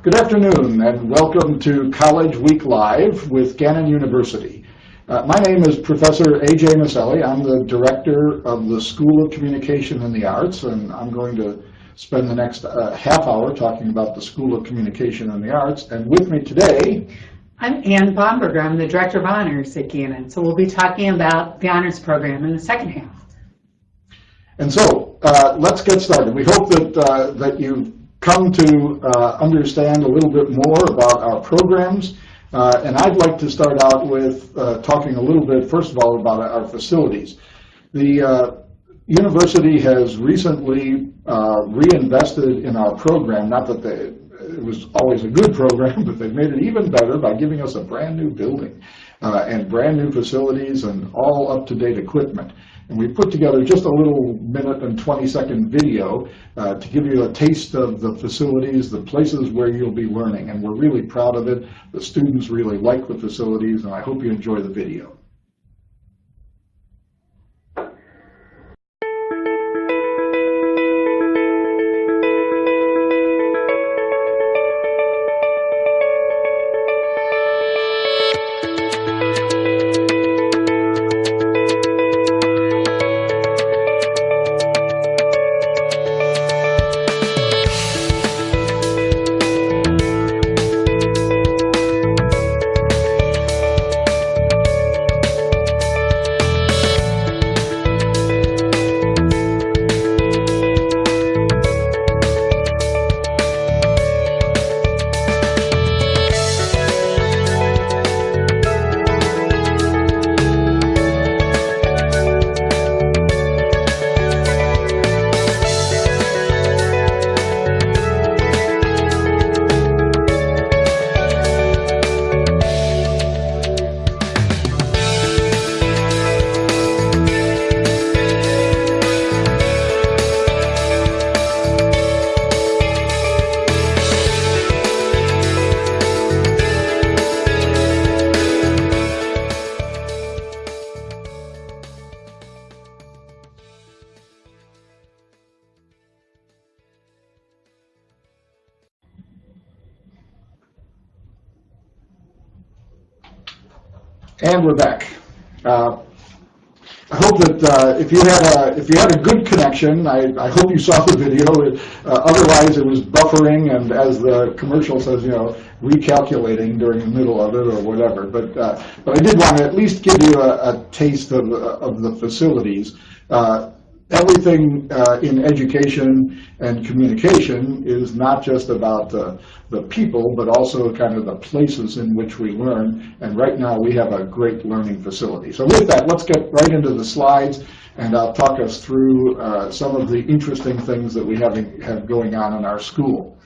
Good afternoon and welcome to College Week Live with Gannon University. My name is Professor A.J. Maselli. I'm the director of the School of Communication and the Arts, and I'm going to spend the next half hour talking about the School of Communication and the Arts. And with me today, I'm Ann Bomberger. I'm the Director of Honors at Gannon. So we'll be talking about the Honors Program in the second half. And so let's get started. We hope that you've come to understand a little bit more about our programs. And I'd like to start out with talking a little bit, first of all, about our facilities. The university has recently reinvested in our program, not that it was always a good program, but they've made it even better by giving us a brand new building and brand new facilities and all up-to-date equipment. And we put together just a little minute and 20-second video to give you a taste of the facilities, the places where you'll be learning. And we're really proud of it. The students really like the facilities, and I hope you enjoy the video. And we're back. I hope that if you had a good connection, I hope you saw the video. Otherwise, it was buffering, and as the commercial says, recalculating during the middle of it or whatever. But I did want to at least give you a taste of the facilities. Everything in education and communication is not just about the people, but also kind of the places in which we learn. And right now we have a great learning facility. So with that, let's get right into the slides, and I'll talk us through some of the interesting things that we have going on in our school.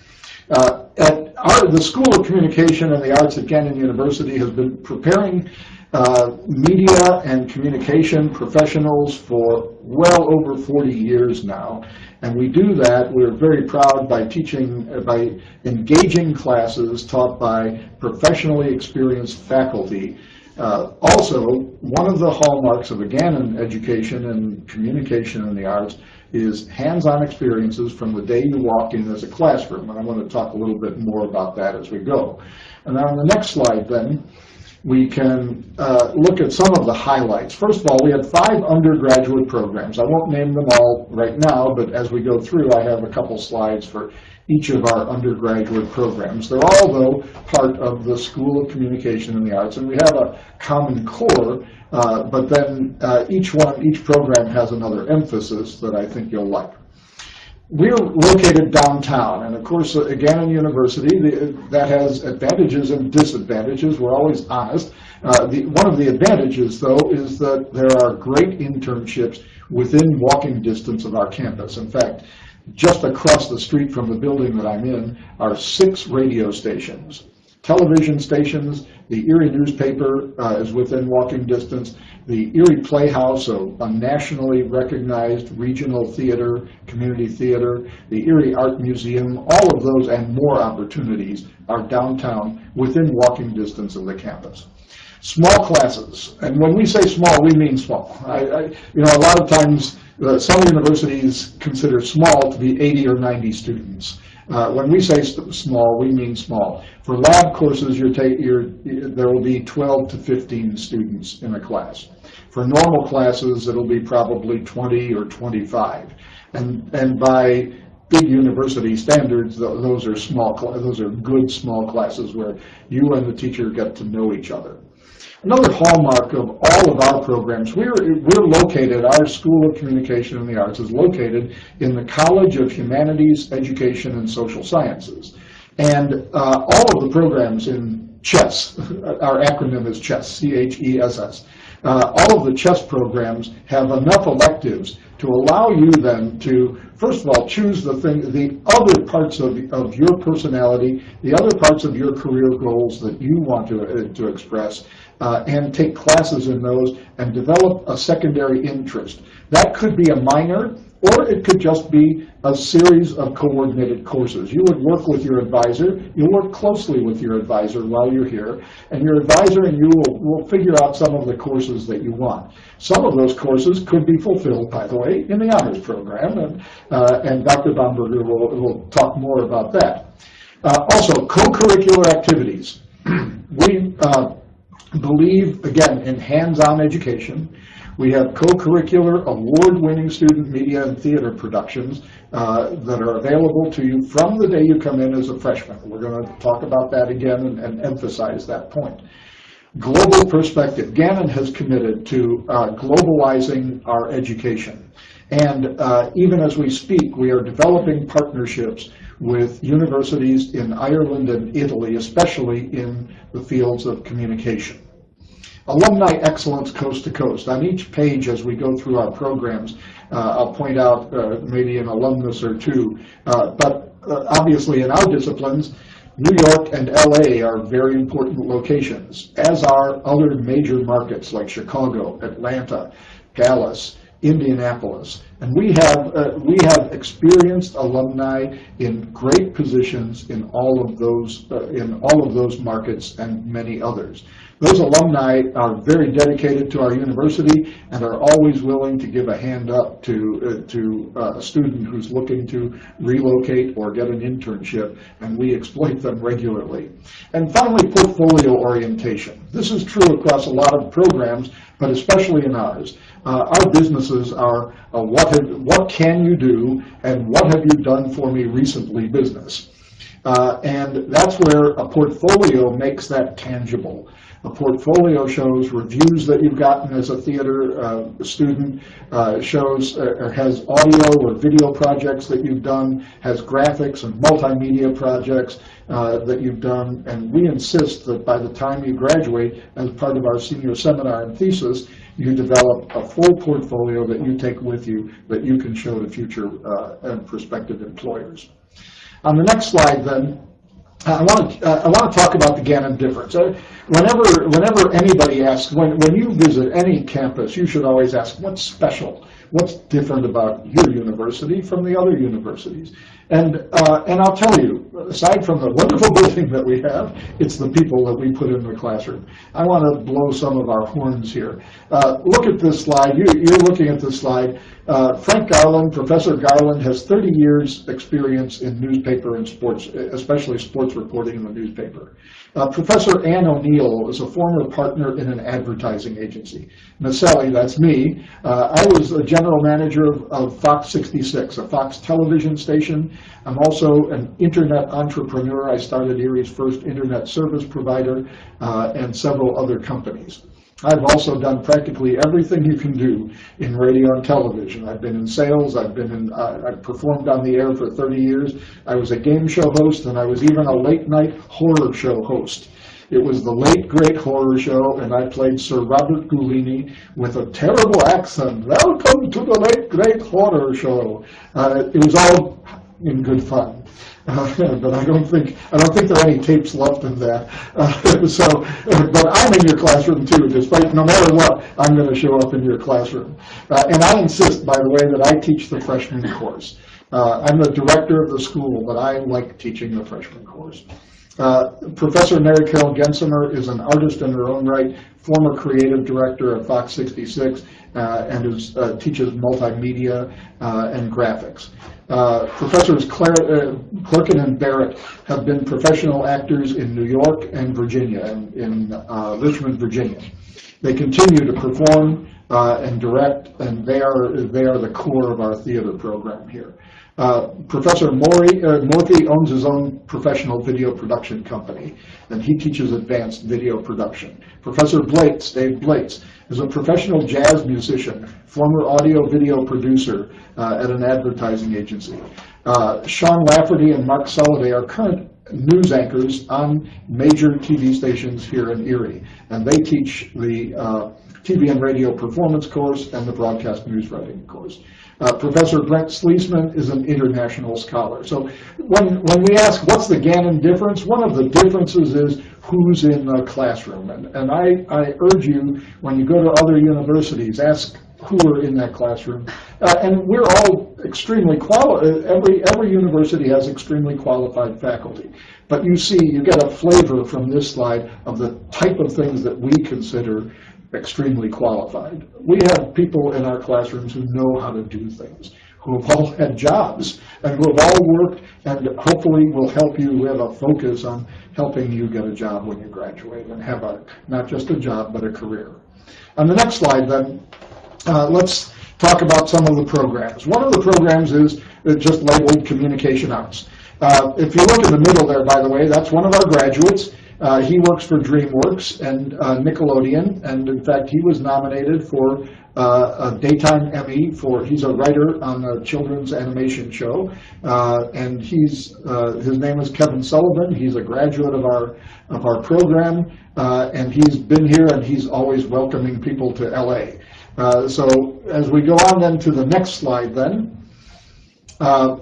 The School of Communication and the Arts at Gannon University has been preparing media and communication professionals for well over 40 years now, and we do that. We're very proud by engaging classes taught by professionally experienced faculty. Also, one of the hallmarks of a Gannon education and communication in the arts is hands-on experiences from the day you walk in as a classroom, and I'm going to talk a little bit more about that as we go. And on the next slide then, we can look at some of the highlights. First of all, we have 5 undergraduate programs. I won't name them all right now, but as we go through, I have a couple slides for each of our undergraduate programs. They're all, though, part of the School of Communication and the Arts, and we have a common core, but then each program has another emphasis that I think you'll like. We're located downtown, and of course, at Gannon University, that has advantages and disadvantages. We're always honest. One of the advantages, though, is that there are great internships within walking distance of our campus. In fact, just across the street from the building that I'm in are 6 radio stations, television stations. The Erie newspaper is within walking distance. The Erie Playhouse, a nationally recognized regional theater, community theater, the Erie Art Museum, all of those and more opportunities are downtown within walking distance of the campus. Small classes, and when we say small, we mean small. A lot of times some universities consider small to be 80 or 90 students. When we say small, we mean small. For lab courses, there will be 12 to 15 students in a class. For normal classes, it'll be probably 20 or 25. And by big university standards, those are those are good small classes where you and the teacher get to know each other. Another hallmark of all of our programs, we're located, our School of Communication and the Arts is located in the College of Humanities, Education, and Social Sciences. And all of the programs in CHESS, our acronym is CHESS, C-H-E-S-S, all of the CHESS programs have enough electives to allow you then to, first of all, choose the other parts of your personality, the other parts of your career goals that you want to express, and take classes in those and develop a secondary interest. That could be a minor, or it could just be a series of coordinated courses. You would work with your advisor, you'll work closely with your advisor while you're here, and your advisor and you will figure out some of the courses that you want. Some of those courses could be fulfilled, by the way, in the honors program, and Dr. Baumberger will talk more about that. Also, co-curricular activities. We believe, again, in hands-on education. We have co-curricular, award-winning student media and theater productions that are available to you from the day you come in as a freshman. We're going to talk about that again and emphasize that point. Global perspective. Gannon has committed to globalizing our education. And even as we speak, we are developing partnerships with universities in Ireland and Italy, especially in the fields of communication. Alumni excellence coast to coast. On each page as we go through our programs, I'll point out maybe an alumnus or two, but obviously in our disciplines, New York and LA are very important locations, as are other major markets like Chicago, Atlanta, Dallas, Indianapolis, and we have experienced alumni in great positions in all of those markets and many others. Those alumni are very dedicated to our university and are always willing to give a hand up to a student who's looking to relocate or get an internship, and we exploit them regularly. And finally, portfolio orientation. This is true across a lot of programs, but especially in ours. Our businesses are what can you do and what have you done for me recently business. And that's where a portfolio makes that tangible. A portfolio shows reviews that you've gotten as a theater student, shows or has audio or video projects that you've done, has graphics and multimedia projects that you've done, and we insist that by the time you graduate, as part of our senior seminar and thesis, you develop a full portfolio that you take with you that you can show to future and prospective employers. On the next slide, then, I want to talk about the Gannon difference. Whenever anybody asks, when you visit any campus, you should always ask, what's special? What's different about your university from the other universities? And I'll tell you, aside from the wonderful building that we have, it's the people that we put in the classroom. I want to blow some of our horns here. Look at this slide. You're looking at this slide. Frank Garland, Professor Garland, has 30 years experience in newspaper and sports, especially sports reporting in the newspaper. Professor Ann O'Neill is a former partner in an advertising agency. Naselli, that's me. I was a general manager of Fox 66, a Fox television station. I'm also an internet entrepreneur. I started Erie's first internet service provider and several other companies. I've also done practically everything you can do in radio and television. I've been in sales, I've performed on the air for 30 years. I was a game show host, and I was even a late night horror show host. It was the Late Great Horror Show, and I played Sir Robert Goulini with a terrible accent. Welcome to the Late Great Horror Show. It was all in good fun. But I don't think there are any tapes left of that. But I'm in your classroom too, despite no matter what, I'm going to show up in your classroom. And I insist, by the way, that I teach the freshman course. I'm the director of the school, but I like teaching the freshman course. Professor Mary Carol Gensemer is an artist in her own right, former creative director of Fox 66, and teaches multimedia and graphics. Professors Clerkin and Barrett have been professional actors in New York and Virginia, and in Richmond, Virginia. They continue to perform and direct, and they are the core of our theater program here. Professor Morthy owns his own professional video production company, and he teaches advanced video production. Professor Blates, Dave Blates, is a professional jazz musician, former audio-video producer at an advertising agency. Sean Lafferty and Mark Soliday are current news anchors on major TV stations here in Erie, and they teach the TV and radio performance course and the broadcast news writing course. Professor Brent Sleesman is an international scholar. So when we ask what's the Gannon difference, one of the differences is who's in the classroom. And I urge you, when you go to other universities, ask who are in that classroom. And we're all extremely qualified. Every university has extremely qualified faculty. But you get a flavor from this slide of the type of things that we consider extremely qualified. We have people in our classrooms who know how to do things, who have all had jobs, and who have all worked, and hopefully will help you. We have a focus on helping you get a job when you graduate and have not just a job, but a career. On the next slide, then, let's talk about some of the programs. One of the programs is just labeled Communication Arts. If you look in the middle there, by the way, that's one of our graduates. He works for DreamWorks and Nickelodeon, and in fact, he was nominated for a Daytime Emmy he's a writer on a children's animation show, and his name is Kevin Sullivan. He's a graduate of our program, and he's been here, and he's always welcoming people to LA. So as we go on then to the next slide then,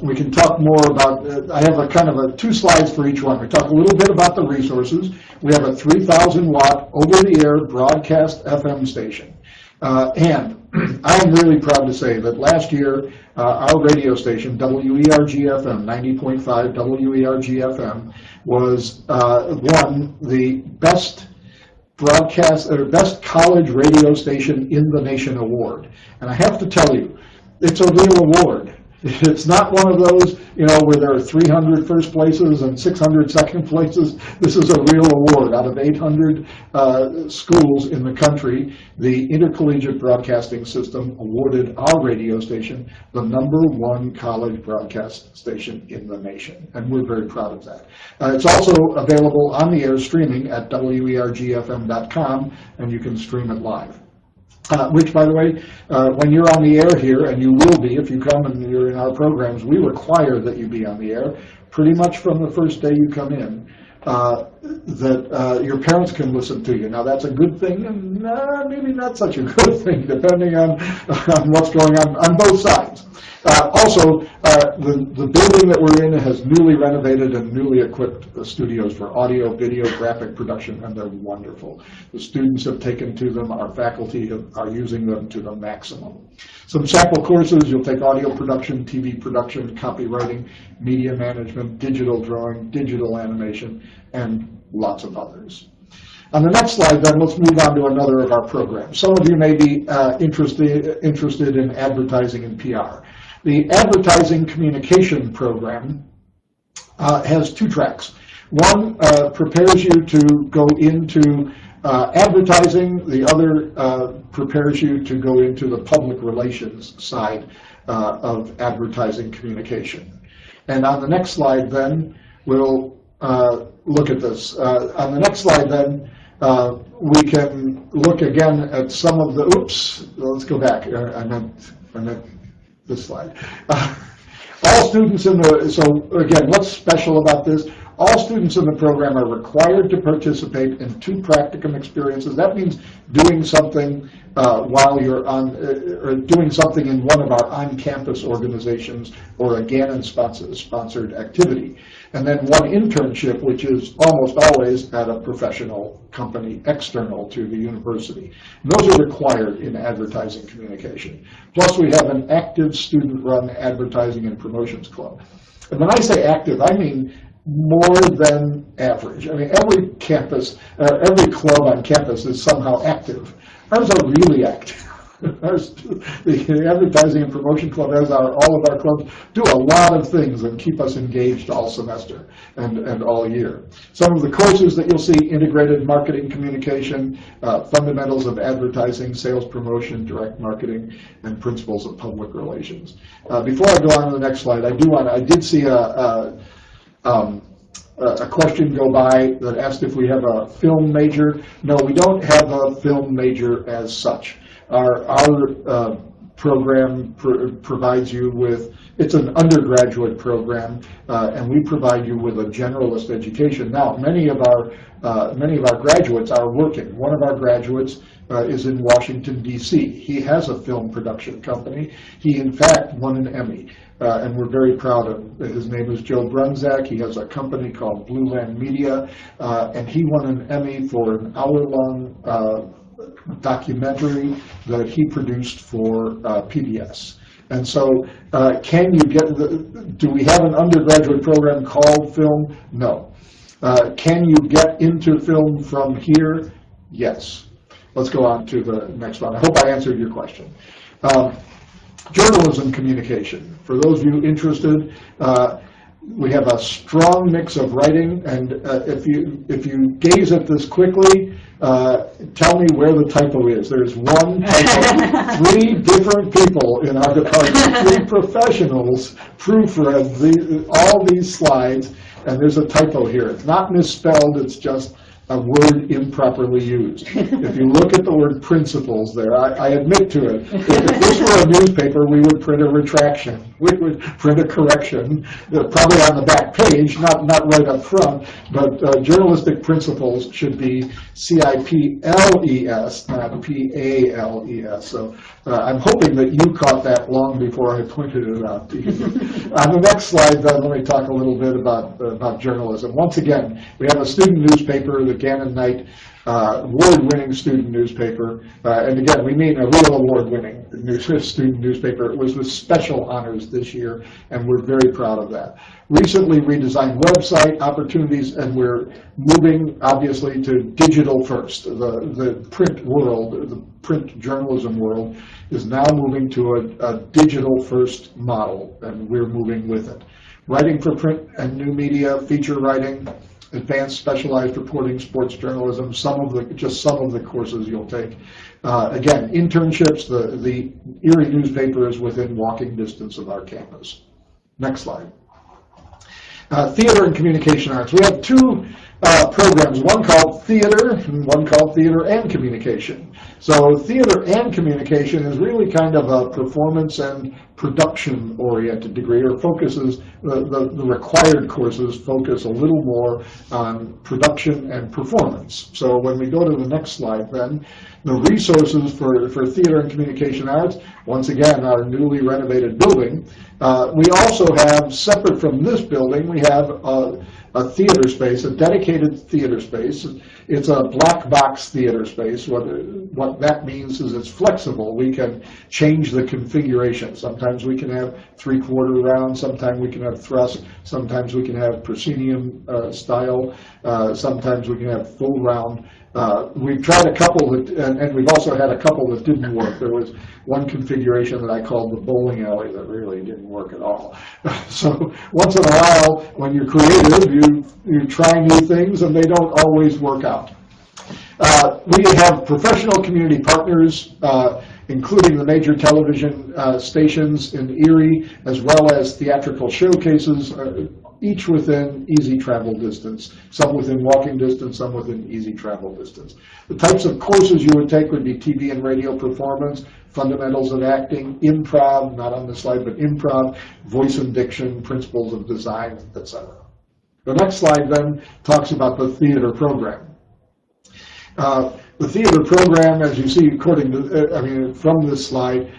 we can talk more about, I have a kind of two slides for each one. We talk a little bit about the resources. We have a 3,000 watt over-the-air broadcast FM station. And I'm really proud to say that last year, our radio station, WERG-FM, 90.5 WERG-FM, won the best best college radio station in the nation award. And I have to tell you, it's a real award. It's not one of those, where there are 300 first places and 600 second places. This is a real award. Out of 800 schools in the country, the Intercollegiate Broadcasting System awarded our radio station the #1 college broadcast station in the nation, and we're very proud of that. It's also available on the air streaming at WERGFM.com, and you can stream it live. Which, by the way, when you're on the air here, and you will be if you come and you're in our programs, we require that you be on the air pretty much from the first day you come in, that your parents can listen to you. Now, that's a good thing, and maybe not such a good thing, depending on what's going on both sides. Also, the building that we're in has newly renovated and newly equipped studios for audio, video, graphic production, and they're wonderful. The students have taken to them, our faculty are using them to the maximum. Some sample courses, you'll take audio production, TV production, copywriting, media management, digital drawing, digital animation, and lots of others. On the next slide, then, let's move on to another of our programs. Some of you may be interested in advertising and PR. The advertising communication program has two tracks. One prepares you to go into advertising. The other prepares you to go into the public relations side of advertising communication. And on the next slide, then, we'll look at this. On the next slide, then, we can look again at some of the, let's go back. I meant this slide. All students so again, what's special about this? All students in the program are required to participate in 2 practicum experiences. That means doing something while you're on, or doing something in one of our on-campus organizations or a Gannon-sponsored activity. And then 1 internship, which is almost always at a professional company external to the university. And those are required in advertising communication. Plus, we have an active student-run advertising and promotions club. And when I say active, I mean more than average. I mean, every campus, every club on campus is somehow active. Ours are really active. The advertising and promotion club, as all of our clubs, do a lot of things that keep us engaged all semester and all year. Some of the courses that you'll see: integrated marketing communication, fundamentals of advertising, sales promotion, direct marketing, and principles of public relations. Before I go on to the next slide, I did see a question go by that asked if we have a film major. No, we don't have a film major as such. Our program provides you with, it's an undergraduate program, and we provide you with a generalist education. Now, many of our graduates are working. One of our graduates is in Washington, D.C. He has a film production company. He, in fact, won an Emmy. And we're very proud of his name is Joe Brunzak. He has a company called Blue Land Media, and he won an Emmy for an hour-long documentary that he produced for PBS. And so, can you do we have an undergraduate program called film? No. Can you get into film from here? Yes. Let's go on to the next one. I hope I answered your question. Journalism communication. For those of you interested, we have a strong mix of writing, and if you gaze at this quickly, tell me where the typo is. There's one typo. 3 different people in our department, 3 professionals, proofread all these slides, and there's a typo here. It's not misspelled, it's just a word improperly used. If you look at the word principles there, I admit to it. If this were a newspaper, we would print a retraction. We would print a correction, probably on the back page, not right up front, but journalistic principles should be CIPLES, not PALES. So I'm hoping that you caught that long before I pointed it out to you. On the next slide, then, let me talk a little bit about journalism. Once again, we have a student newspaper, the Gannon award-winning student newspaper, and again, we mean a real award-winning student newspaper. It was with special honors this year, and we're very proud of that. Recently redesigned website opportunities, and we're moving, obviously, to digital first. The print world, the print journalism world, is now moving to a digital first model, and we're moving with it. Writing for print and new media, feature writing, advanced specialized reporting, sports journalism, just some of the courses you'll take. Again, internships, the Erie newspaper is within walking distance of our campus. Next slide. Theater and communication arts. We have 2 programs, one called theater and one called theater and communication. So theater and communication is really kind of a performance and production oriented degree, or focuses, the required courses focus a little more on production and performance. So when we go to the next slide then, the resources for theater and communication arts, once again, our newly renovated building. We also have, separate from this building, we have a theater space, a dedicated theater space. It's a black box theater space. What that means is it's flexible. We can change the configuration. Sometimes we can have 3/4 round, sometimes we can have thrust, sometimes we can have proscenium style, sometimes we can have full round. We've tried a couple that, and we've also had a couple that didn't work. There was one configuration that I called the bowling alley that really didn't work at all. So once in a while, when you're creative, you try new things and they don't always work out. We have professional community partners, including the major television stations in Erie, as well as theatrical showcases, each within easy travel distance, some within walking distance, some within easy travel distance. The types of courses you would take would be TV and radio performance, fundamentals of acting, improv, not on the slide, but improv, voice and diction, principles of design, etc. The next slide then talks about the theater program. The theater program, as you see, according to, from this slide,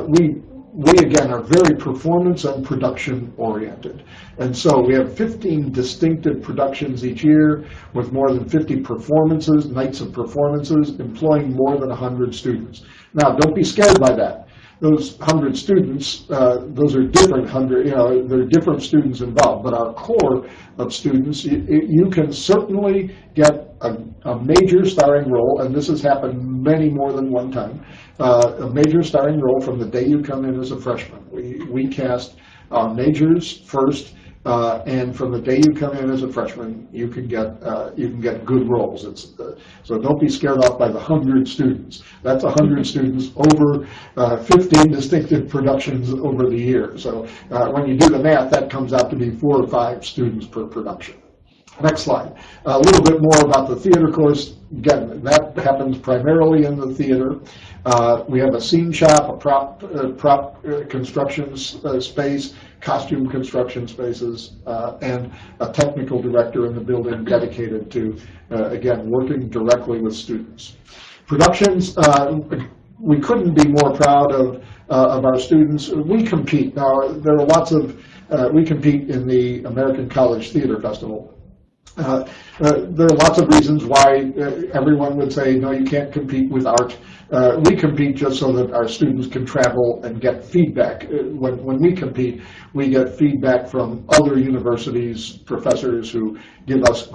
we again are very performance and production oriented. And so we have 15 distinctive productions each year with more than 50 performances, nights of performances, employing more than 100 students. Now, don't be scared by that. those 100 students, those are different 100, there are different students involved, but our core of students, you can certainly get a major starring role, and this has happened many more than one time, a major starring role from the day you come in as a freshman. We cast majors first, and from the day you come in as a freshman, you can get good roles. So don't be scared off by the 100 students. That's 100 students over 15 distinctive productions over the year. So when you do the math, that comes out to be 4 or 5 students per production. Next slide. A little bit more about the theater course. Again, that happens primarily in the theater. We have a scene shop, a prop construction space, costume construction spaces, and a technical director in the building dedicated to, again, working directly with students. Productions, we couldn't be more proud of our students. We compete. Now, there are lots of, we compete in the American College Theater Festival. There are lots of reasons why everyone would say, no, you can't compete with art. We compete just so that our students can travel and get feedback. When we compete, we get feedback from other universities, professors who give us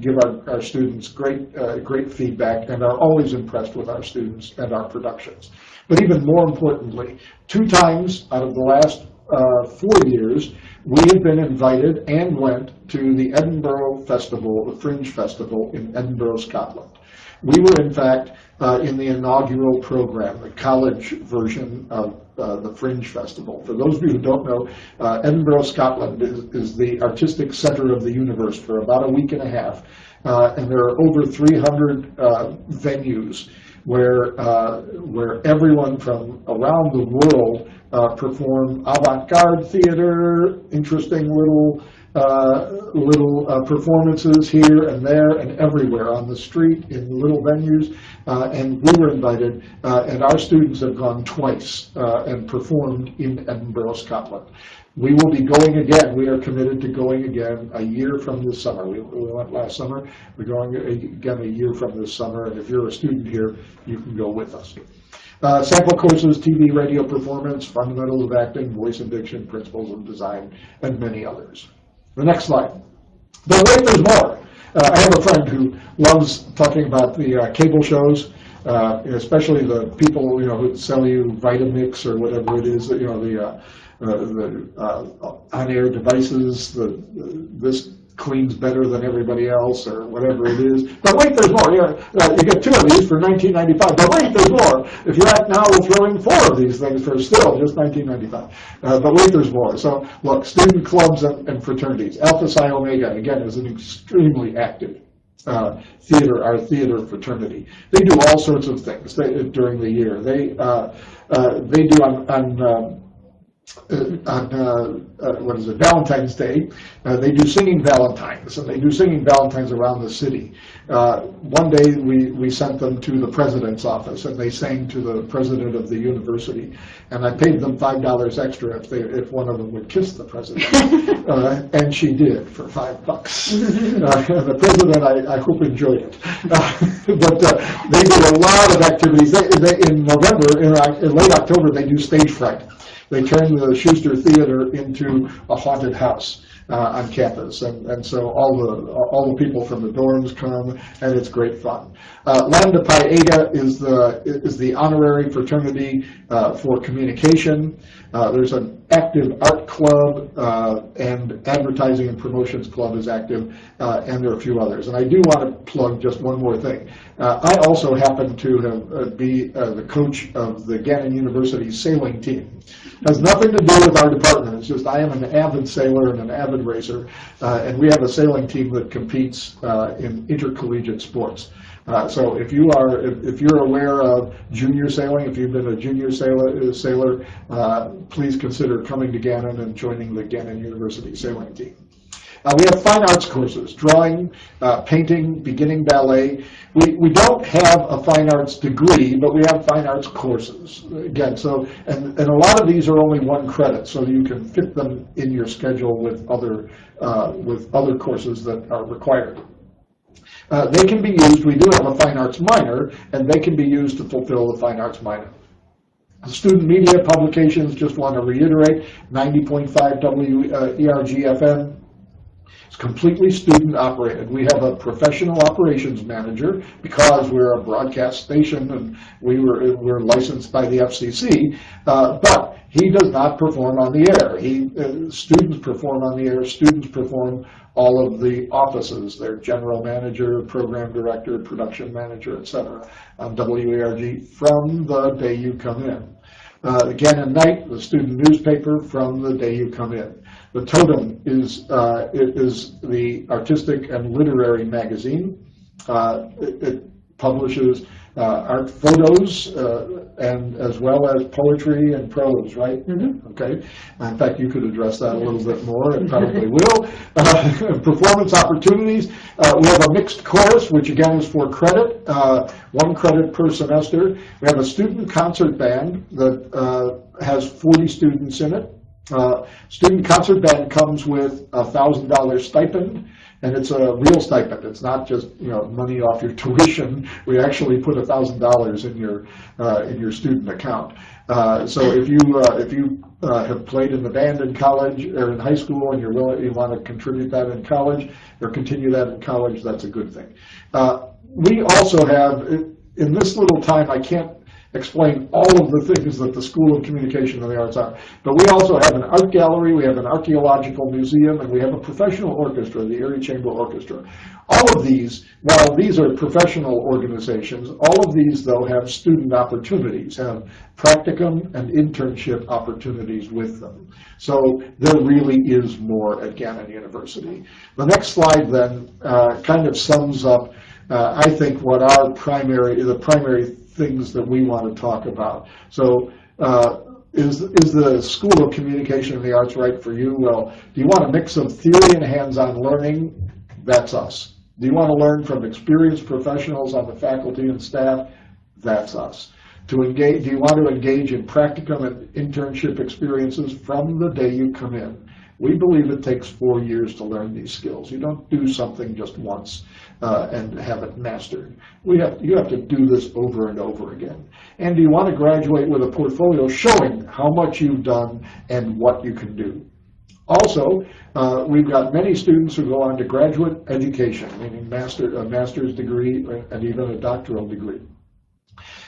give our students great feedback and are always impressed with our students and our productions. But even more importantly, 2 times out of the last 4 years, we have been invited and went to the Edinburgh Festival, the Fringe Festival in Edinburgh, Scotland. We were, in fact, in the inaugural program, the college version of the Fringe Festival. For those of you who don't know, Edinburgh, Scotland is the artistic center of the universe for about a week and a half. And there are over 300 venues where everyone from around the world perform avant-garde theater, interesting little performances here and there and everywhere on the street in little venues, and we were invited, and our students have gone twice and performed in Edinburgh, Scotland. We will be going again. We are committed to going again a year from this summer. We went last summer. We're going again a year from this summer, and if you're a student here, you can go with us. Sample courses, TV, radio performance, fundamentals of acting, voice and diction, principles of design, and many others. The next slide. But wait, there's more. I have a friend who loves talking about the cable shows, especially the people who sell you Vitamix or whatever it is, the on-air devices. This cleans better than everybody else, or whatever it is. But wait, there's more. You get 2 of these for $19.95. But wait, there's more. If you act now, we'll throw in 4 of these things for still just $19.95. But wait, there's more. So look, student clubs and fraternities. Alpha Psi Omega, again, is an extremely active our theater fraternity. They do all sorts of things during the year. They do on Valentine's Day, they do singing Valentines, and they do singing Valentines around the city. One day we sent them to the president's office, and they sang to the president of the university, and I paid them $5 extra if one of them would kiss the president, and she did for $5. The president, I hope, enjoyed it. But they do a lot of activities. In November, in late October, they do stage fright. They turn the Schuster Theater into a haunted house on campus, and so all the people from the dorms come, and it's great fun. Lambda Pi Eta is the honorary fraternity for communication. There's an active art club, and advertising and promotions club is active, and there are a few others. And I do want to plug just one more thing. I also happen to be the coach of the Gannon University sailing team. Has nothing to do with our department. It's just I am an avid sailor and an avid racer, and we have a sailing team that competes in intercollegiate sports. So if you're aware of junior sailing, if you've been a junior sailor, please consider coming to Gannon and joining the Gannon University sailing team. We have fine arts courses, drawing, painting, beginning ballet. We don't have a fine arts degree, but we have fine arts courses. Again, and a lot of these are only 1 credit, so you can fit them in your schedule with other courses that are required. They can be used, we do have a fine arts minor, and they can be used to fulfill the fine arts minor. Student media publications, just want to reiterate, 90.5 WERG-FM. It's completely student operated. We have a professional operations manager because we're a broadcast station and we're licensed by the FCC, but he does not perform on the air. Students perform on the air. Students perform all of the offices, their general manager, program director, production manager, etc. on WERG from the day you come in. Gannon Night, the student newspaper, from the day you come in. The Totem is the artistic and literary magazine. It publishes art photos and as well as poetry and prose, right? Mm-hmm. Okay. In fact, you could address that a little bit more. It probably will. Performance opportunities. We have a mixed course, which again is for credit, 1 credit per semester. We have a student concert band that has 40 students in it. Student concert band comes with a $1,000 stipend, and it's a real stipend. It's not just money off your tuition. We actually put $1,000 in your student account. So if you have played in the band in college or in high school, and you want to contribute that in college or continue that in college, that's a good thing. We also have, in this little time, I can't explain all of the things that the School of Communication and the Arts are. But we also have an art gallery, we have an archaeological museum, and we have a professional orchestra, the Erie Chamber Orchestra. All of these, while these are professional organizations, all of these, though, have student opportunities, have practicum and internship opportunities with them. So there really is more at Gannon University. The next slide, then, kind of sums up, I think, what the primary things that we want to talk about. So is the School of Communication and the Arts right for you? Well, do you want a mix of theory and hands-on learning? That's us. Do you want to learn from experienced professionals on the faculty and staff? That's us. Do you want to engage in practicum and internship experiences from the day you come in? We believe it takes 4 years to learn these skills. You don't do something just once and have it mastered. You have to do this over and over again. And do you want to graduate with a portfolio showing how much you've done and what you can do? Also, we've got many students who go on to graduate education, meaning a master's degree and even a doctoral degree.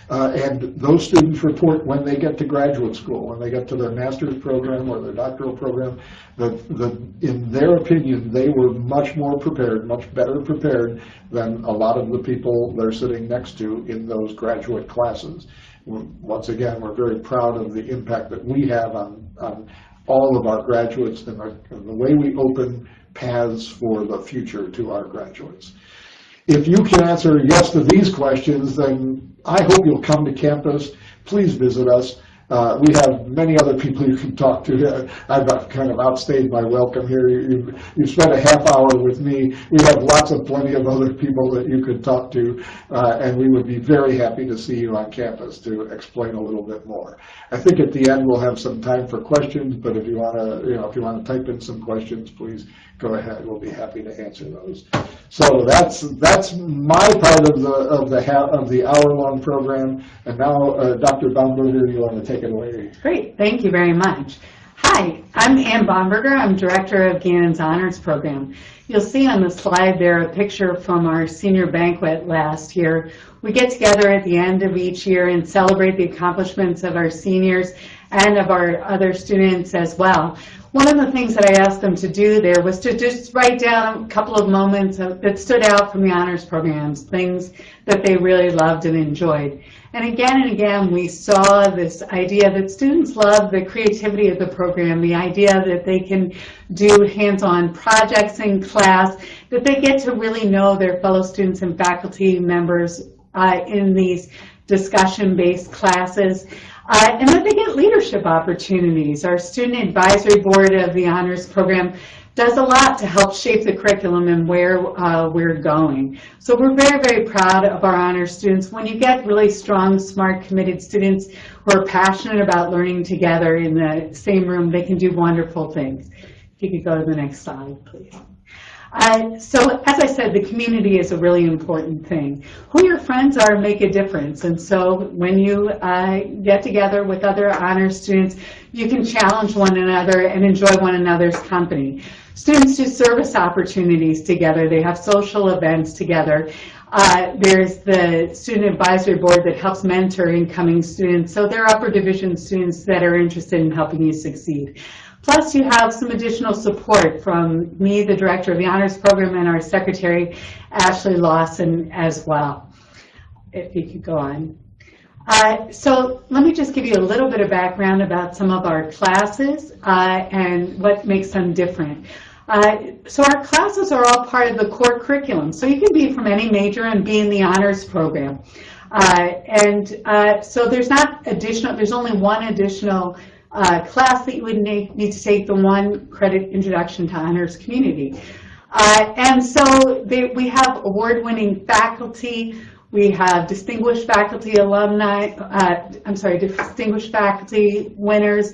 And those students report when they get to graduate school, when they get to their master's program or their doctoral program, that in their opinion, they were much more prepared, much better prepared than a lot of the people they're sitting next to in those graduate classes. Once again, we're very proud of the impact that we have on all of our graduates and the way we open paths for the future to our graduates. If you can answer yes to these questions, then I hope you'll come to campus. Please visit us. We have many other people you can talk to. I've kind of outstayed my welcome here. You've spent a half hour with me. We have plenty of other people that you could talk to, and we would be very happy to see you on campus to explain a little bit more. I think at the end we'll have some time for questions, but if you want to type in some questions, please go ahead. We'll be happy to answer those. So that's my part of the hour-long program. And now, Dr. Baumberger, you want to take it away? Great, thank you very much. Hi, I'm Ann Baumberger. I'm director of Gannon's Honors Program. You'll see on the slide there a picture from our senior banquet last year. We get together at the end of each year and celebrate the accomplishments of our seniors and of our other students as well. One of the things that I asked them to do there was to just write down a couple of moments that stood out from the honors programs, things that they really loved and enjoyed. And again, we saw this idea that students love the creativity of the program, the idea that they can do hands-on projects in class, that they get to really know their fellow students and faculty members in these discussion-based classes. And that they get leadership opportunities. Our student advisory board of the honors program does a lot to help shape the curriculum and where we're going. So we're very, very proud of our honors students. When you get really strong, smart, committed students who are passionate about learning together in the same room, they can do wonderful things. If you could go to the next slide, please. So as I said, the community is a really important thing. Who your friends are make a difference, and so when you get together with other honors students, you can challenge one another and enjoy one another's company. Students do service opportunities together. They have social events together. There's the Student Advisory Board that helps mentor incoming students. So there are upper division students that are interested in helping you succeed. Plus, you have some additional support from me, the director of the honors program, and our secretary, Ashley Lawson, as well. If you could go on. So let me just give you a little bit of background about some of our classes and what makes them different. So our classes are all part of the core curriculum. So you can be from any major and be in the honors program. So there's not additional, there's only one additional class that you would need to take, the one credit introduction to honors community. And so we have award-winning faculty. We have distinguished faculty distinguished faculty winners.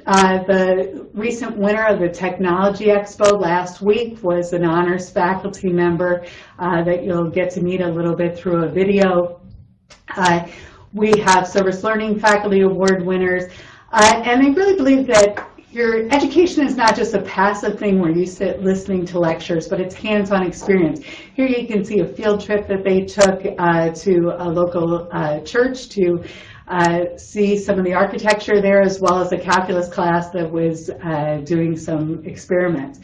The recent winner of the Technology Expo last week was an honors faculty member that you'll get to meet a little bit through a video. We have service learning faculty award winners. And I really believe that your education is not just a passive thing where you sit listening to lectures, but it's hands-on experience. Here you can see a field trip that they took to a local church to see some of the architecture there, as well as a calculus class that was doing some experiments.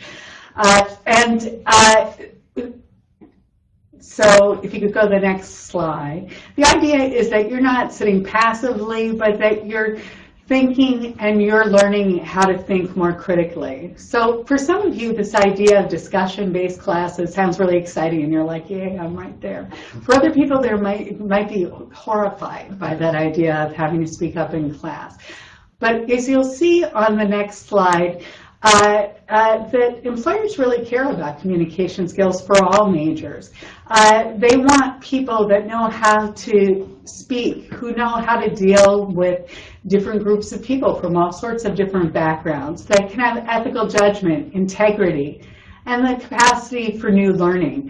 So if you could go to the next slide. The idea is that you're not sitting passively, but that you're thinking and you're learning how to think more critically. So for some of you, this idea of discussion-based classes sounds really exciting, and you're like, yay, I'm right there. For other people, they might be horrified by that idea of having to speak up in class. But as you'll see on the next slide, that employers really care about communication skills for all majors. They want people that know how to speak, who know how to deal with different groups of people from all sorts of different backgrounds, that can have ethical judgment, integrity, and the capacity for new learning.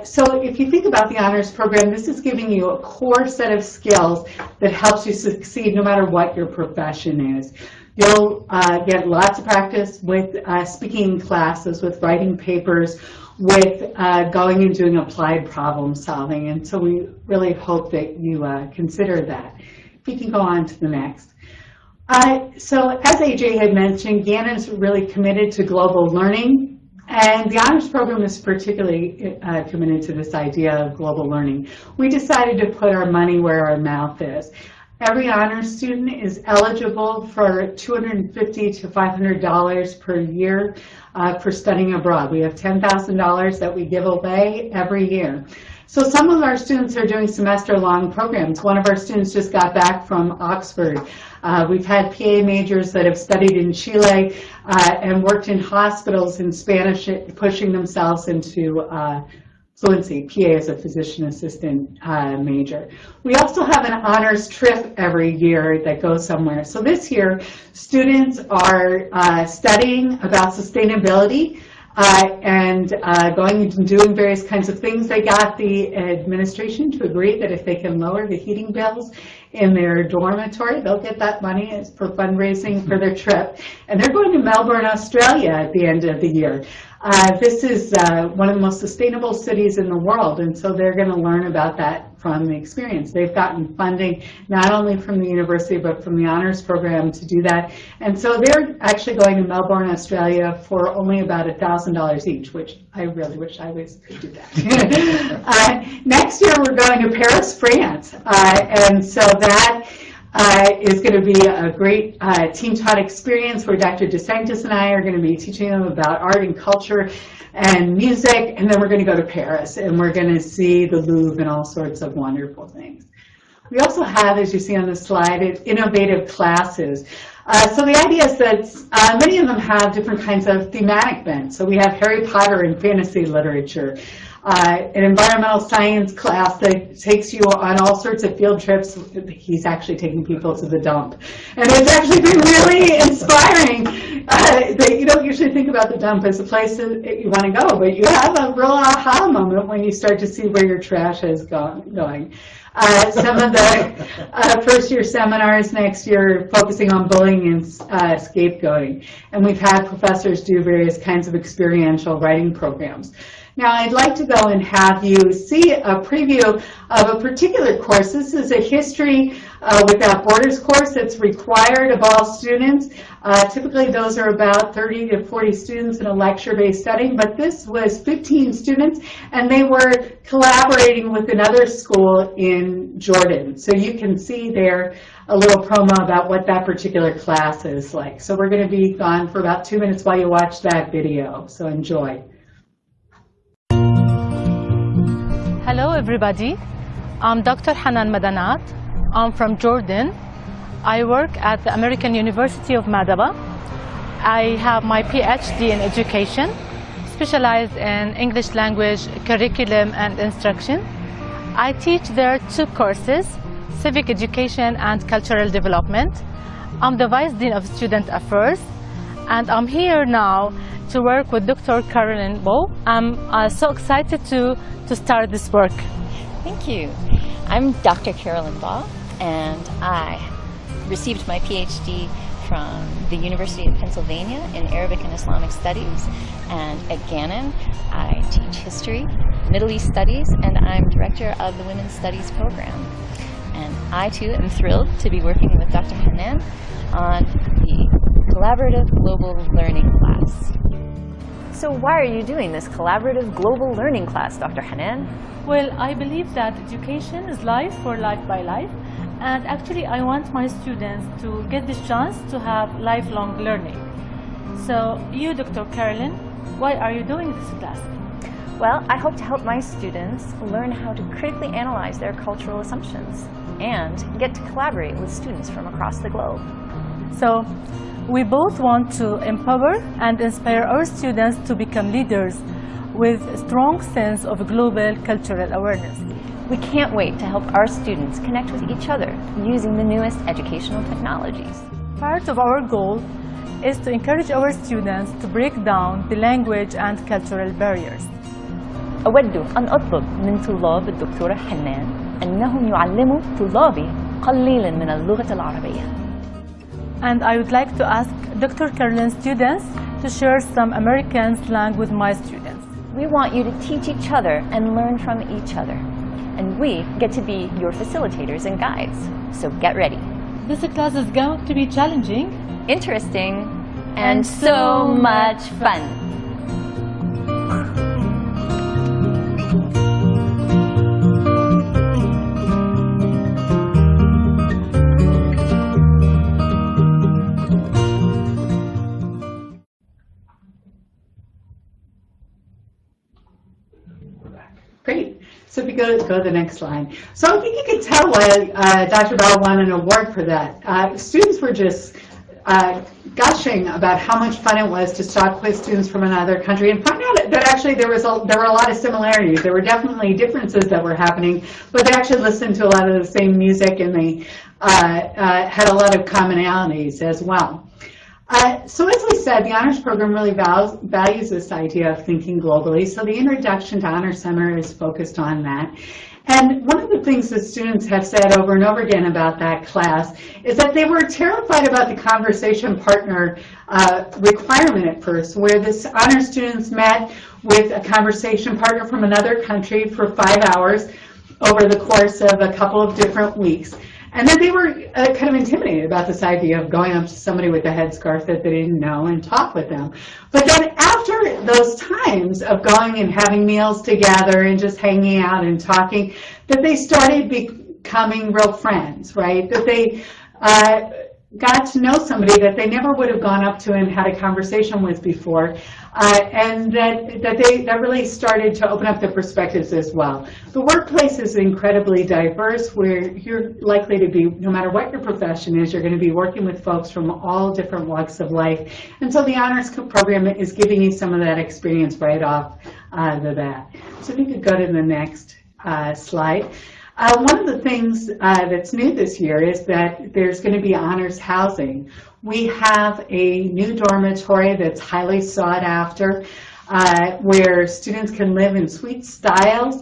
So if you think about the honors program, this is giving you a core set of skills that helps you succeed no matter what your profession is. You'll get lots of practice with speaking classes, with writing papers, with going and doing applied problem solving. And so we really hope that you consider that. If you can go on to the next. So as AJ had mentioned, Gannon is really committed to global learning. And the honors program is particularly committed to this idea of global learning. We decided to put our money where our mouth is. Every honors student is eligible for $250 to $500 per year for studying abroad. We have $10,000 that we give away every year. So some of our students are doing semester-long programs. One of our students just got back from Oxford. We've had PA majors that have studied in Chile and worked in hospitals in Spanish, pushing themselves into fluency. PA is a physician assistant major. We also have an honors trip every year that goes somewhere. So this year, students are studying about sustainability and going and doing various kinds of things. They got the administration to agree that if they can lower the heating bills in their dormitory, they'll get that money as for fundraising for their trip. And they're going to Melbourne, Australia at the end of the year. This is one of the most sustainable cities in the world, and so they're going to learn about that from the experience. They've gotten funding not only from the university but from the honors program to do that, and so they're actually going to Melbourne, Australia for only about $1,000 each, which I really wish I could do that. Next year we're going to Paris, France, and so that is going to be a great team-taught experience where Dr. DeSanctis and I are going to be teaching them about art and culture and music, and then we're going to go to Paris and we're going to see the Louvre and all sorts of wonderful things. We also have, as you see on the slide, innovative classes. So the idea is that many of them have different kinds of thematic bents. So we have Harry Potter and fantasy literature. An environmental science class that takes you on all sorts of field trips. He's actually taking people to the dump. And it's actually been really inspiring that, usually think about the dump as a place that you want to go, but you have a real aha moment when you start to see where your trash is going. Some of the first-year seminars next year focusing on bullying and scapegoating. And we've had professors do various kinds of experiential writing programs. Now, I'd like to go and have you see a preview of a particular course. This is a History Without Borders course that's required of all students. Typically, those are about 30 to 40 students in a lecture-based setting, but this was 15 students, and they were collaborating with another school in Jordan. So you can see there a little promo about what that particular class is like. So we're going to be gone for about 2 minutes while you watch that video, so enjoy. Hello everybody, I'm Dr. Hanan Madanat. I'm from Jordan. I work at the American University of Madaba. I have my PhD in education, specialized in English language, curriculum and instruction. I teach there 2 courses, civic education and cultural development. I'm the Vice Dean of Student Affairs, and I'm here now to work with Dr. Carolyn Bow. I'm so excited to start this work. Thank you. I'm Dr. Carolyn Baugh, and I received my PhD from the University of Pennsylvania in Arabic and Islamic Studies, and at Gannon I teach history, Middle East Studies, and I'm director of the Women's Studies program. And I too am thrilled to be working with Dr. Hanan on the Collaborative Global Learning class. So why are you doing this Collaborative Global Learning class, Dr. Hanan? Well, I believe that education is life for life by life, and actually I want my students to get this chance to have lifelong learning. So you, Dr. Carolyn, why are you doing this class? Well, I hope to help my students learn how to critically analyze their cultural assumptions and get to collaborate with students from across the globe. So we both want to empower and inspire our students to become leaders with a strong sense of global cultural awareness. We can't wait to help our students connect with each other using the newest educational technologies. Part of our goal is to encourage our students to break down the language and cultural barriers. أود أن أطلب من طلاب الدكتورة حنان أنهم يعلموا طلابي قليلا من اللغة العربية. And I would like to ask Dr. Carolyn's students to share some American slang with my students. We want you to teach each other and learn from each other. And we get to be your facilitators and guides. So get ready. This class is going to be challenging, interesting, and so much fun. Great. So if you go to the next slide. So I think you can tell why Dr. Bell won an award for that. Students were just gushing about how much fun it was to talk with students from another country and find out that actually there were a lot of similarities. There were definitely differences that were happening, but they actually listened to a lot of the same music, and they had a lot of commonalities as well. So as we said, the honors program really values this idea of thinking globally. So the introduction to Honor Center is focused on that. And one of the things that students have said over and over again about that class is that they were terrified about the conversation partner requirement at first, where the honor students met with a conversation partner from another country for 5 hours over the course of a couple of different weeks. And then they were kind of intimidated about this idea of going up to somebody with a headscarf that they didn't know and talk with them. But then after those times of going and having meals together and just hanging out and talking, that they started becoming real friends, right? That they got to know somebody that they never would have gone up to and had a conversation with before, and that really started to open up their perspectives as well. The workplace is incredibly diverse, where you're likely to be, no matter what your profession is, you're going to be working with folks from all different walks of life. And so the honors program is giving you some of that experience right off the bat. So if you could go to the next slide. One of the things that's new this year is that there's going to be honors housing. We have a new dormitory that's highly sought after, where students can live in suite styles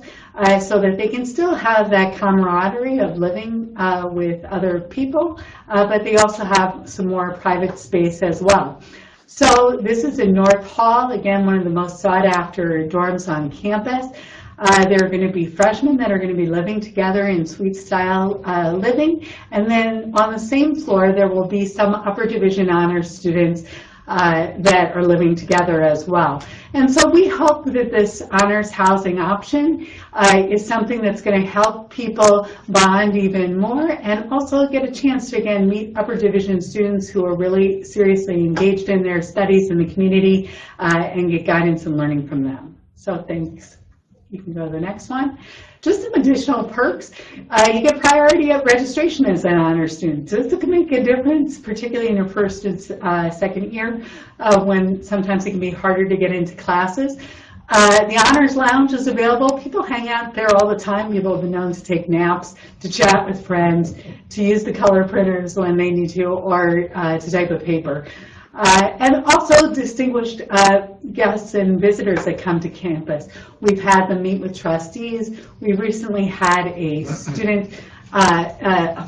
so that they can still have that camaraderie of living with other people, but they also have some more private space as well. So this is in North Hall, again, one of the most sought after dorms on campus. There are going to be freshmen that are going to be living together in suite style living, and then on the same floor there will be some upper division honors students that are living together as well. And so we hope that this honors housing option is something that's going to help people bond even more, and also get a chance to again meet upper division students who are really seriously engaged in their studies in the community and get guidance and learning from them. So thanks. You can go to the next one. Just some additional perks. You get priority at registration as an honors student. This can make a difference, particularly in your first and second year, when sometimes it can be harder to get into classes. The Honors Lounge is available. People hang out there all the time. People have been known to take naps, to chat with friends, to use the color printers when they need to, or to type a paper. And also distinguished guests and visitors that come to campus. We've had them meet with trustees. We recently had a student, a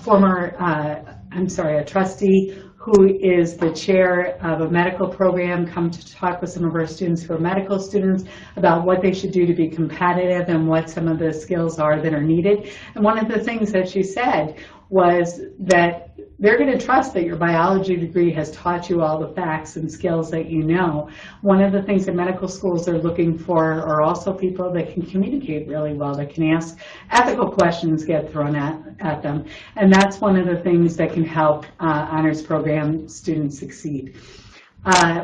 trustee who is the chair of a medical program, come to talk with some of our students who are medical students about what they should do to be competitive and what some of the skills are that are needed. And one of the things that she said was that they're going to trust that your biology degree has taught you all the facts and skills that you know. One of the things that medical schools are looking for are also people that can communicate really well, that can ask ethical questions get thrown at them. And that's one of the things that can help honors program students succeed.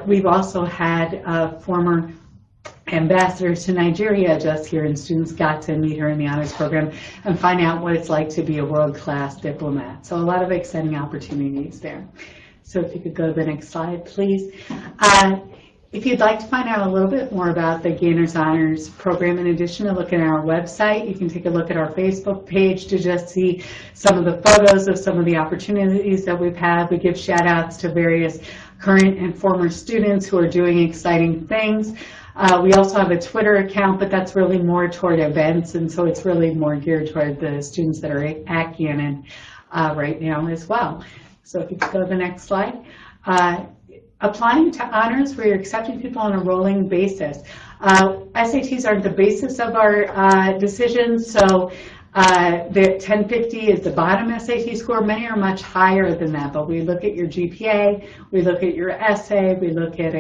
We've also had former ambassadors to Nigeria just here, and students got to meet her in the honors program and find out what it's like to be a world-class diplomat. So a lot of exciting opportunities there. So if you could go to the next slide, please. If you'd like to find out a little bit more about the Gainers Honors program, in addition to looking at our website, you can take a look at our Facebook page to just see some of the photos of some of the opportunities that we've had. We give shout outs to various current and former students who are doing exciting things. We also have a Twitter account, but that's really more toward events, and so it's really more geared toward the students that are at Gannon right now as well. So if you could go to the next slide. Applying to honors, where you're accepting people on a rolling basis. SATs aren't the basis of our decisions, so the 1050 is the bottom SAT score. Many are much higher than that, but we look at your GPA, we look at your essay, we look at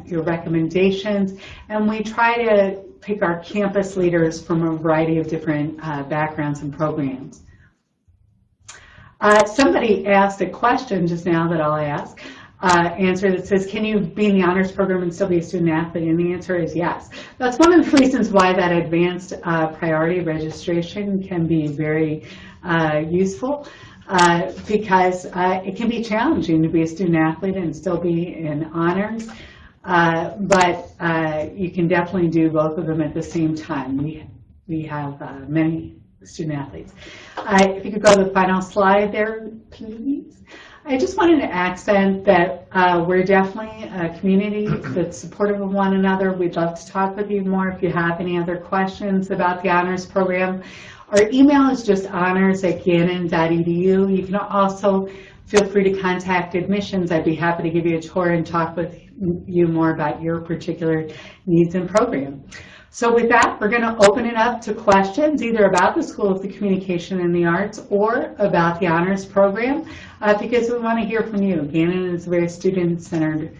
your recommendations, and we try to pick our campus leaders from a variety of different backgrounds and programs. Somebody asked a question just now that I'll answer that says, can you be in the honors program and still be a student athlete? And the answer is yes. That's one of the reasons why that advanced priority registration can be very useful, because it can be challenging to be a student athlete and still be in honors, but you can definitely do both of them at the same time. We have many student athletes. If you could go to the final slide there, please. I just wanted to accent that we're definitely a community that's supportive of one another. We'd love to talk with you more if you have any other questions about the honors program. Our email is just honors@gannon.edu. You can also feel free to contact admissions. I'd be happy to give you a tour and talk with you more about your particular needs and program. So with that, we're going to open it up to questions, either about the School of the Communication and the Arts or about the honors program, because we want to hear from you. Gannon is a very student-centered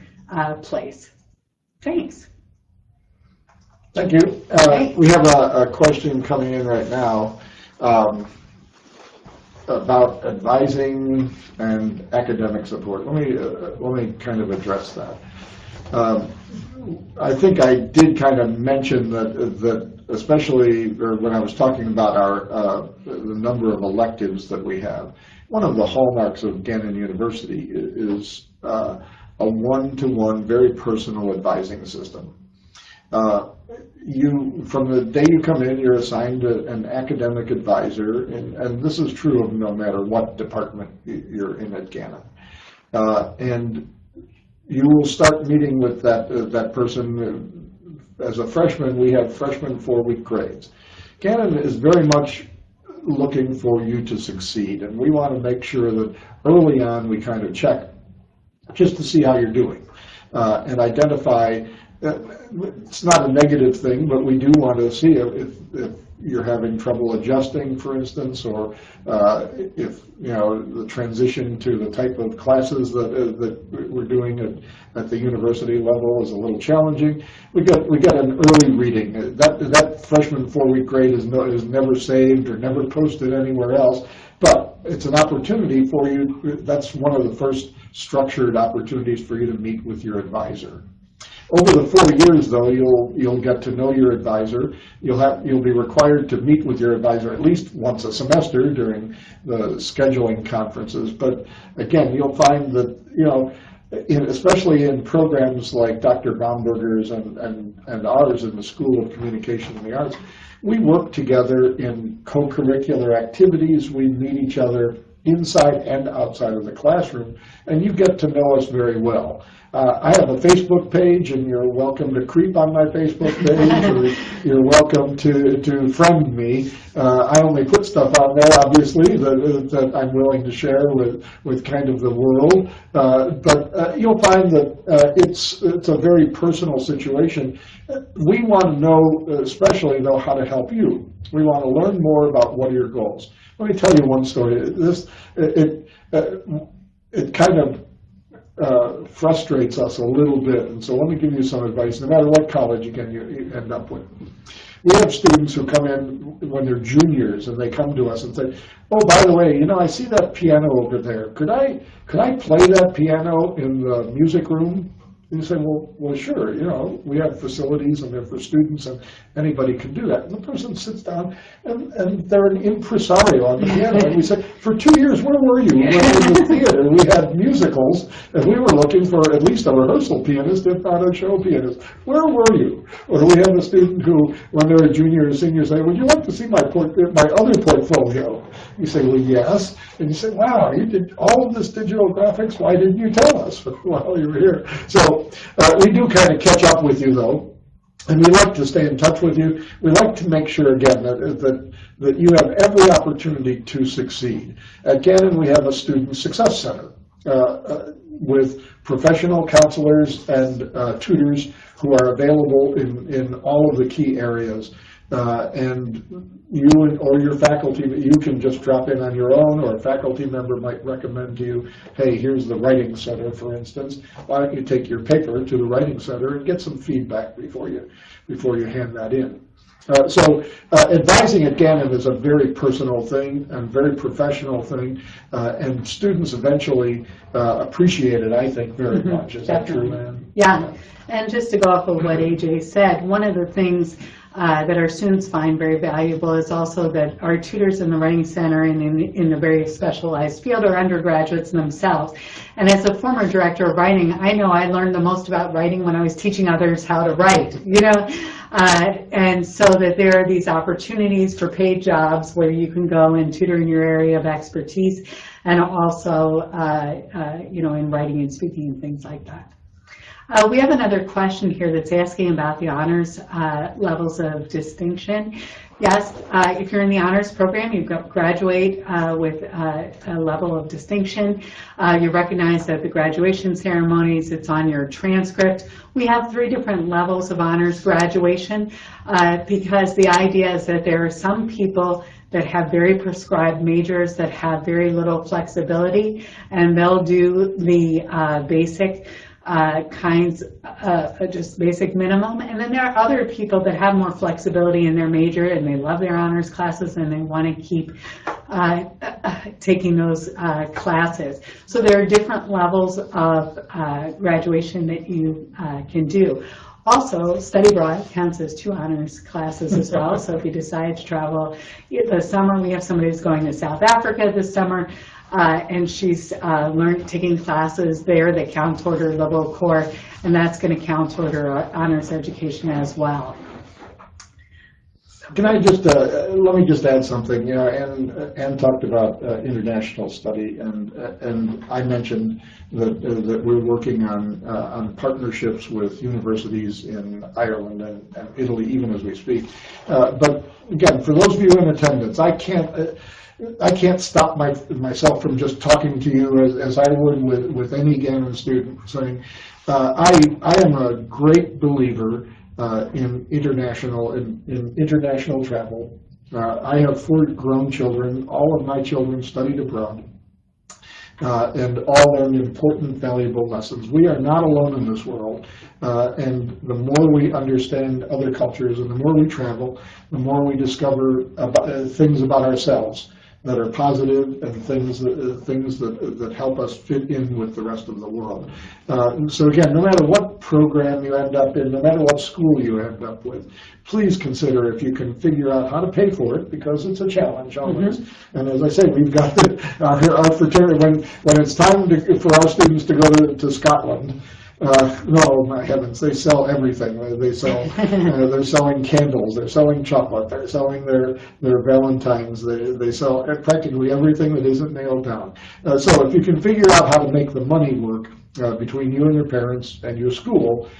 place. Thanks. Thank you. We have a question coming in right now about advising and academic support. Let me kind of address that. I think I did kind of mention that especially when I was talking about the number of electives that we have, one of the hallmarks of Gannon University is a one-to-one, very personal advising system. from the day you come in, you're assigned an academic advisor, and this is true of no matter what department you're in at Gannon. And you will start meeting with that person. As a freshman, we have freshman 4-week grades. Gannon is very much looking for you to succeed, and we want to make sure that early on we kind of check just to see how you're doing and identify. It's not a negative thing, but we do want to see if you're having trouble adjusting, for instance, or if the transition to the type of classes that we're doing at the university level is a little challenging. We get an early reading. That freshman 4-week grade is never saved or never posted anywhere else, but it's an opportunity for you. That's one of the first structured opportunities for you to meet with your advisor. Over the 4 years, though, you'll get to know your advisor. You'll be required to meet with your advisor at least once a semester during the scheduling conferences. But again, you'll find that especially in programs like Dr. Baumberger's and ours in the School of Communication and the Arts, we work together in co-curricular activities. We meet each other inside and outside of the classroom, and you get to know us very well. I have a Facebook page, and you're welcome to creep on my Facebook page, or you're welcome to friend me. I only put stuff on there, obviously, that I'm willing to share with kind of the world. But you'll find that it's a very personal situation. We want to know, especially though, how to help you. We want to learn more about what are your goals. Let me tell you one story. It kind of frustrates us a little bit, and so let me give you some advice. No matter what college you end up with, we have students who come in when they're juniors, and they come to us and say, "Oh, by the way, I see that piano over there. Could I play that piano in the music room?" And you say, well, sure, we have facilities and they're for students and anybody can do that. And the person sits down and they're an impresario on the piano. And we say, for 2 years, where were you? We were in the theater. We had musicals and we were looking for at least a rehearsal pianist, if not a show pianist. Where were you? Or we have a student who, when they're a junior or senior, say, would you like to see my other portfolio? You say, well, yes. And you say, wow, you did all of this digital graphics. Why didn't you tell us while you were here? So we do kind of catch up with you, though, and we like to stay in touch with you. We like to make sure, again, that you have every opportunity to succeed. At Gannon, we have a Student Success Center with professional counselors and tutors who are available in all of the key areas. And you or your faculty, you can just drop in on your own, or a faculty member might recommend to you, hey, here's the Writing Center, for instance. Why don't you take your paper to the Writing Center and get some feedback before you hand that in. So advising at Gannon is a very personal thing and very professional thing, and students eventually appreciate it, I think, very much. Is that true, Ann? Yeah, and just to go off of what AJ said, one of the things that our students find very valuable is also that our tutors in the Writing Center and in the very specialized field are undergraduates themselves. And as a former director of writing, I know I learned the most about writing when I was teaching others how to write, and so that there are these opportunities for paid jobs where you can go and tutor in your area of expertise, and also, in writing and speaking and things like that. We have another question here that's asking about the honors levels of distinction. Yes, if you're in the honors program, you graduate with a level of distinction. You're recognized at the graduation ceremonies. It's on your transcript. We have 3 different levels of honors graduation because the idea is that there are some people that have very prescribed majors that have very little flexibility, and they'll do the basic kinds, just basic minimum. And then there are other people that have more flexibility in their major and they love their honors classes and they want to keep taking those classes. So there are different levels of graduation that you can do. Also, study abroad counts as 2 honors classes as well. So if you decide to travel this summer, we have somebody who's going to South Africa this summer. And she's taking classes there that count toward her level core, and that's going to count toward her honors education as well. Can I just, let me just add something, Ann talked about international study, and I mentioned that we're working on partnerships with universities in Ireland and Italy, even as we speak. But again, for those of you in attendance, I can't stop myself from just talking to you as I would with any Gannon student, saying, I am a great believer in international travel. I have 4 grown children. All of my children studied abroad, and all learned important, valuable lessons. We are not alone in this world, and the more we understand other cultures and the more we travel, the more we discover things about ourselves that are positive and things that help us fit in with the rest of the world. So again, no matter what program you end up in, no matter what school you end up with, please consider if you can figure out how to pay for it, because it's a challenge always. Mm-hmm. And as I say, we've got our fraternity, when it's time for our students to go to Scotland, no, my heavens, they sell everything. They sell, they're selling candles, they're selling chocolate, they're selling their Valentines, they sell practically everything that isn't nailed down. So if you can figure out how to make the money work between you and your parents and your school,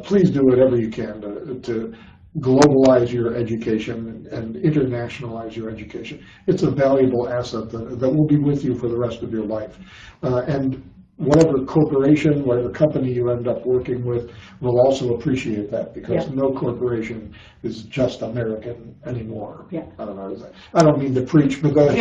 please do whatever you can to globalize your education and internationalize your education. It's a valuable asset that will be with you for the rest of your life. And whatever corporation, whatever company you end up working with will also appreciate that, because no corporation is just American anymore. Yeah. I don't know. I don't mean to preach, but I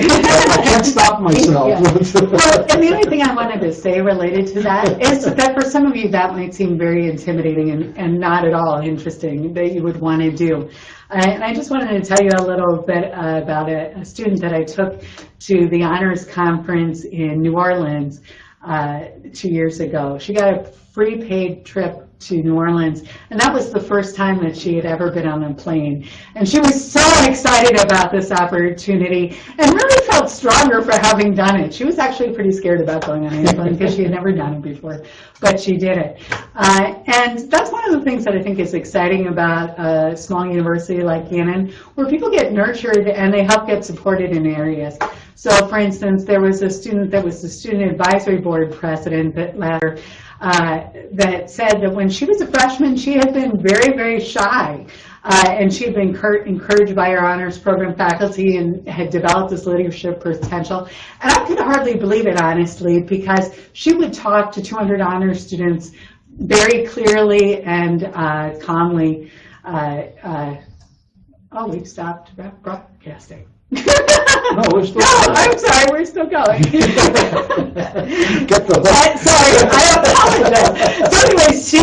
can't stop myself. Well, and the only thing I wanted to say related to that is that for some of you that might seem very intimidating and not at all interesting that you would want to do. And I just wanted to tell you a little bit about a student that I took to the honors conference in New Orleans 2 years ago. She got a free paid trip to New Orleans, and that was the first time that she had ever been on a plane. And she was so excited about this opportunity and really felt stronger for having done it. She was actually pretty scared about going on an airplane because she had never done it before, but she did it. And that's one of the things that I think is exciting about a small university like Gannon, where people get nurtured and they help get supported in areas. So, for instance, there was a student that was the Student Advisory Board president that said that when she was a freshman, she had been very, very shy. And she had been encouraged by her honors program faculty and had developed this leadership potential. And I could hardly believe it, honestly, because she would talk to 200 honors students very clearly and calmly. Oh, we've stopped broadcasting. No, we're still going. I'm sorry, we're still going. Get the sorry, I apologize. So anyways, she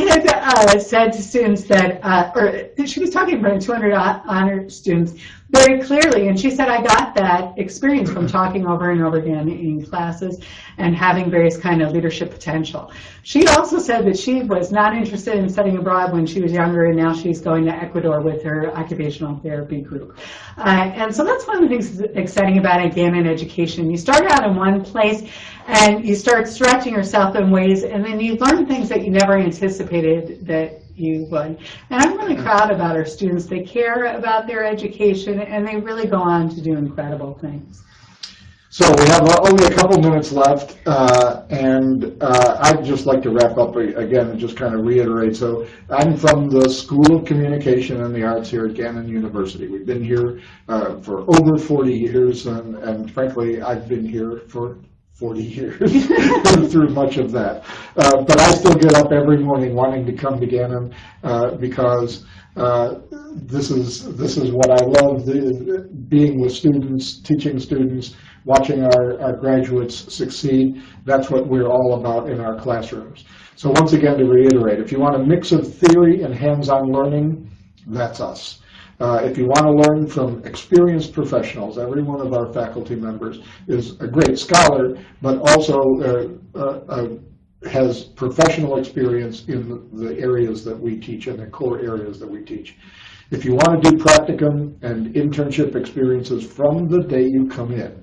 had said to students that, or she was talking in front of 200 honor students very clearly, and she said, I got that experience from talking over and over again in classes and having various kind of leadership potential. She also said that she was not interested in studying abroad when she was younger, and now she's going to Ecuador with her occupational therapy group. And so that's one of the things that's exciting about a Gannon education. You start out in one place and you start stretching yourself in ways, and then you learn things that you never anticipated that you would. And I'm really proud about our students. They care about their education, and they really go on to do incredible things. So we have only a couple minutes left, and I'd just like to wrap up again and just kind of reiterate. So I'm from the School of Communication and the Arts here at Gannon University. We've been here for over 40 years, and frankly, I've been here for 40 years through much of that. But I still get up every morning wanting to come to Gannon because this is what I love, being with students, teaching students, watching our graduates succeed. That's what we're all about in our classrooms. So once again, to reiterate, if you want a mix of theory and hands-on learning, that's us. If you want to learn from experienced professionals, every one of our faculty members is a great scholar, but also has professional experience in the areas that we teach and the core areas that we teach. If you want to do practicum and internship experiences from the day you come in,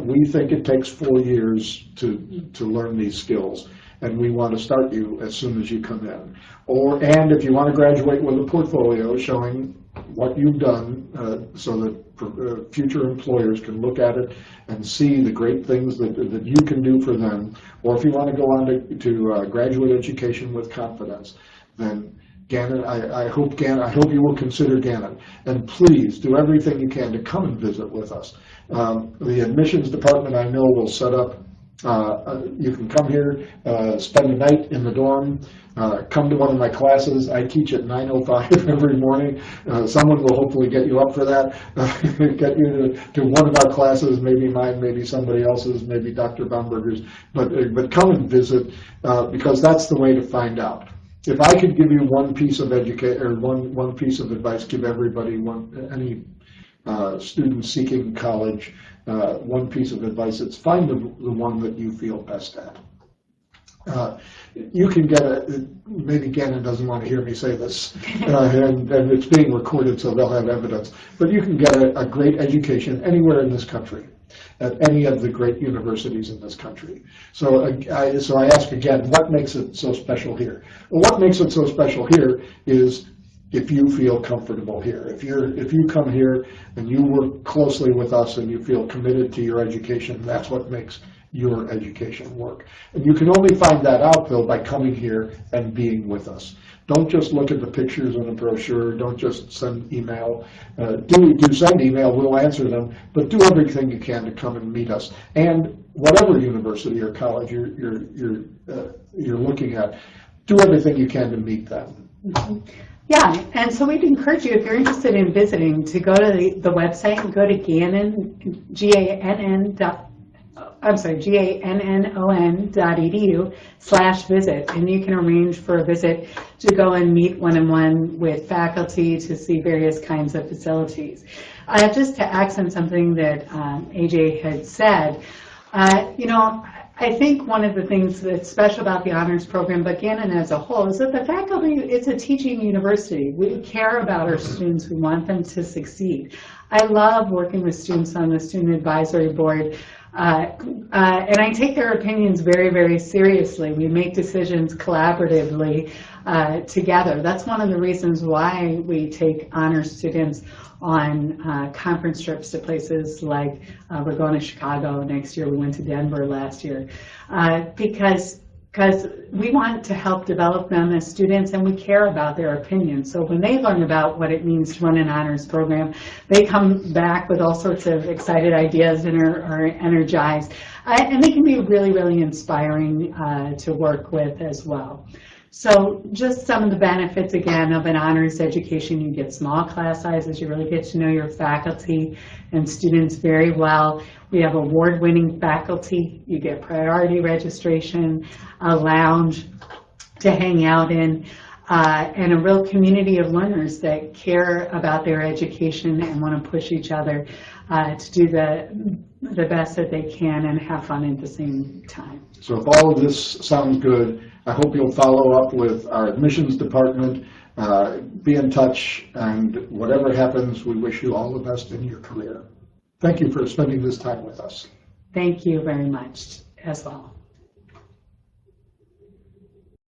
we think it takes 4 years to learn these skills. and we want to start you as soon as you come in. And if you want to graduate with a portfolio showing what you've done so that future employers can look at it and see the great things that you can do for them, or if you want to go on to graduate education with confidence, then Gannon, I hope you will consider Gannon. And please do everything you can to come and visit with us. The admissions department, I know, will set up, you can come here, spend the night in the dorm, come to one of my classes. I teach at 9:05 every morning. Someone will hopefully get you up for that, get you to one of our classes, maybe mine, maybe somebody else's, maybe Dr. Baumberger's, but come and visit, because that's the way to find out. If I could give you one piece of one piece of advice, give everybody any student seeking college one piece of advice, it's find the one that you feel best at. You can get maybe Gannon doesn't want to hear me say this, and it's being recorded so they'll have evidence, but you can get a great education anywhere in this country, at any of the great universities in this country. So I ask again, what makes it so special here? Well, what makes it so special here is if you feel comfortable here. If you come here and you work closely with us and you feel committed to your education, that's what makes your education work. And you can only find that out, though, by coming here and being with us. Don't just look at the pictures in a brochure. Don't just send email. Do send email, we'll answer them, but do everything you can to come and meet us. And whatever university or college you're looking at, do everything you can to meet them. Mm-hmm. Yeah, and so we'd encourage you, if you're interested in visiting, to go to the website and go to gannon.edu/visit, and you can arrange for a visit to go and meet one-on-one with faculty to see various kinds of facilities. Just to accent something that AJ had said, I think one of the things that's special about the honors program, but Gannon as a whole, is that the faculty, it's a teaching university. We care about our students. We want them to succeed. I love working with students on the student advisory board, and I take their opinions very, very seriously. We make decisions collaboratively together. That's one of the reasons why we take honors students on conference trips to places like we're going to Chicago next year. We went to Denver last year because we want to help develop them as students, and we care about their opinions. So when they learn about what it means to run an honors program, they come back with all sorts of excited ideas and are energized, and they can be really, really inspiring to work with as well. So just some of the benefits, again, of an honors education: you get small class sizes, you really get to know your faculty and students very well. We have award-winning faculty, you get priority registration, a lounge to hang out in, and a real community of learners that care about their education and want to push each other to do the best that they can and have fun at the same time. So if all of this sounds good, I hope you'll follow up with our admissions department, be in touch, and whatever happens, we wish you all the best in your career. Thank you for spending this time with us. Thank you very much as well.